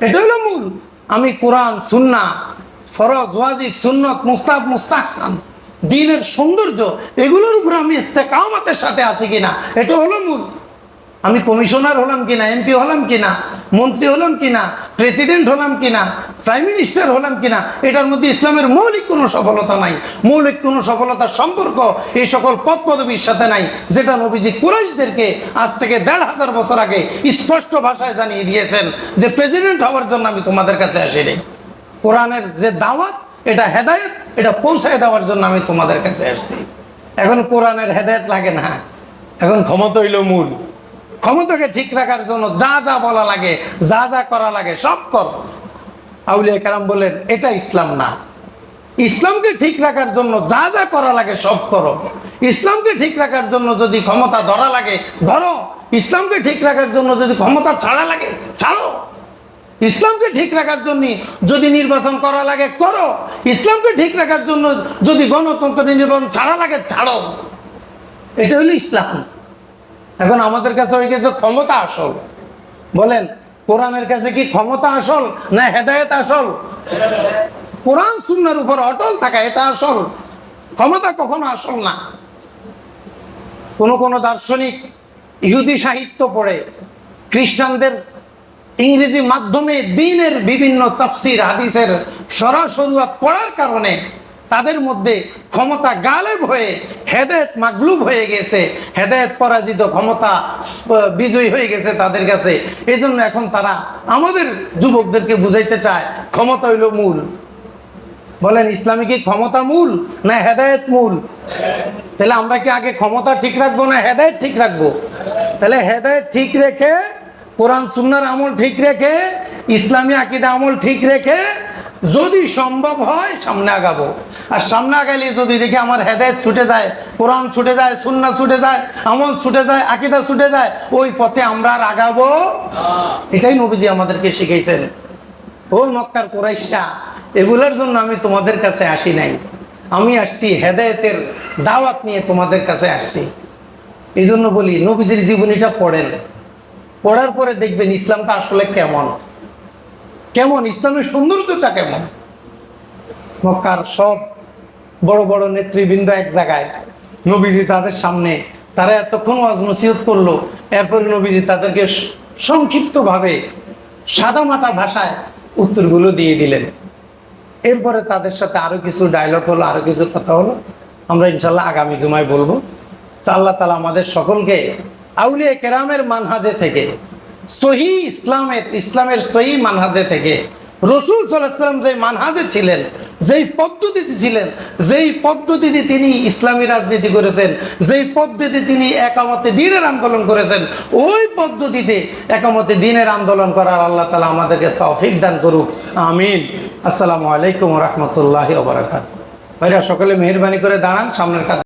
A: এটা হলো মূল। আমি কোরআন, সুন্নাহ, ফরজ, ওয়াজিব, সুন্নত, মুস্তাহাব, মুস্তাহসান, দ্বীনের সৌন্দর্য, এগুলোর উপর আমি ইস্তেকামতের সাথে আছি কিনা, এটা হলো মূল। আমি কমিশনার হলাম কিনা, এমপি হলাম কিনা, মন্ত্রী হলাম কিনা, প্রেসিডেন্ট হলাম কিনা, প্রাইম মিনিস্টার হলাম কিনা, এটার মধ্যে ইসলামের মৌলিক কোনো সফলতা নাই। মৌলিক কোনো সফলতার সম্পর্ক এই সকল পদ পদবীর সাথে নাই, যেটা নবীজি কুরাইশদেরকে আজ থেকে ১৫০০ বছর আগে স্পষ্ট ভাষায় জানিয়ে দিয়েছেন যে প্রেসিডেন্ট হওয়ার জন্য আমি তোমাদের কাছে আসিনি। কোরআনের যে দাওয়াত, এটা হেদায়েত, এটা পৌঁছায় দেওয়ার জন্য আমি তোমাদের কাছে আসছি। এখন কোরআনের হেদায়েত লাগে না, এখন ক্ষমতা হইল মূল। ক্ষমতাকে ঠিক রাখার জন্য যা যা বলা লাগে, যা যা করা লাগে সব করো। আউলিয়া কেরাম বলেন এটা ইসলাম না। ইসলামকে ঠিক রাখার জন্য যা যা করা লাগে সব করো। ইসলামকে ঠিক রাখার জন্য যদি ক্ষমতা ধরা লাগে ধরো, ইসলামকে ঠিক রাখার জন্য যদি ক্ষমতা ছাড়া লাগে ছাড়ো, ইসলামকে ঠিক রাখার জন্য যদি নির্বাচন করা লাগে করো, ইসলামকে ঠিক রাখার জন্য যদি গণতন্ত্র নির্বাচন ছাড়া লাগে ছাড়ো। এটা হলো ইসলাম। এখন আমাদের কাছে হয়ে গেছে ক্ষমতা আসল। বলেন, কোরআনের কাছে কি ক্ষমতা আসল না হেদায়েত আসল? কোরআন সুন্নাহর উপর অটল থাকা এটা আসল, ক্ষমতা কখনো আসল না। কোন দার্শনিক ইহুদি সাহিত্য পড়ে, খ্রিস্টানদের ইংরেজি মাধ্যমে দ্বীনের বিভিন্ন তাফসির হাদিসের সরাসরি পড়ার কারণে তাদের মধ্যে ক্ষমতা গালেব হয়ে হেদায়েত মাগলুব হয়ে গেছে, হেদায়েত পরাজিত, ক্ষমতা বিজয়ী হয়ে গেছে তাদের কাছে। এই জন্য এখন তারা আমাদের যুবকদেরকে বুঝাইতে চায় ক্ষমতা হইল মূল। বলেন, ইসলামী কি ক্ষমতা মূল না হেদায়েত মূল? তাহলে আমরা কি আগে ক্ষমতা ঠিক রাখবো না হেদায়েত ঠিক রাখবো? তাহলে হেদায়েত ঠিক রেখে, কোরআন সুন্নাহর আমল ঠিক রেখে, ইসলামী আকীদা আমল ঠিক রেখে যদি সম্ভব হয় সামনে আগাবো। আর সামনে আগাইলে যদি দেখি আমার হেদায়েত ছুটে যায়, কোরআন ছুটে যায়, সুন্নাহ ছুটে যায়, আমল ছুটে যায়, আকীদা ছুটে যায়, ওই পথে আমরা আর আগাবো। এটাই নবীজি আমাদেরকে শিখাইছেন। ও মক্কার কুরাইশরা, এগুলোর জন্য আমি তোমাদের কাছে আসি নাই, আমি আসছি হেদায়েতের দাওয়াত নিয়ে তোমাদের কাছে আসছি। এই জন্য বলি নবীজির জীবনীটা পড়েন, পড়ার পরে দেখবেন ইসলামটা আসলে কেমন, কেমন ইসলামের সৌন্দর্যটা কেমন। মক্কার সব বড় বড় নেতৃবৃন্দ এক জায়গায়, নবীজি তাদের সামনে, তারা এতক্ষণ ওয়াজ নসিহত করলো, এরপরে নবীজি তাদেরকে সংক্ষিপ্তভাবে সাদামাটা ভাষায় উত্তরগুলো দিয়ে দিলেন। এরপরে তাদের সাথে আরো কিছু ডায়লগ হলো, আরো কিছু কথা হলো, আমরা ইনশাল্লাহ আগামী জুমায় বলবো। তো আল্লাহ তাআলা আমাদের সকলকে আউলিয়া কেরামের মানহাজে থেকে, সহি ইসলামের সহি মানহাজে থেকে, রসুল সাল্লাল্লাহু আলাইহি ওয়াসাল্লাম যে মানহাজে ছিলেন, যেই পদ্ধতিতে ছিলেন, যেই পদ্ধতিতে তিনি ইসলামী রাজনীতি করেছেন, যেই পদ্ধতিতে তিনি একামতে দ্বীনের আন্দোলন করেছেন, ওই পদ্ধতিতে একামতে দ্বীনের আন্দোলন করার আল্লাহ তাআলা আমাদেরকে তৌফিক দান করুক, আমিন। আসসালামু আলাইকুম ওয়া রাহমাতুল্লাহি ওয়া বারাকাতুহু। ভাইরা সকলে মেহেরবানি করে দাঁড়ান, সামনের কাতারে।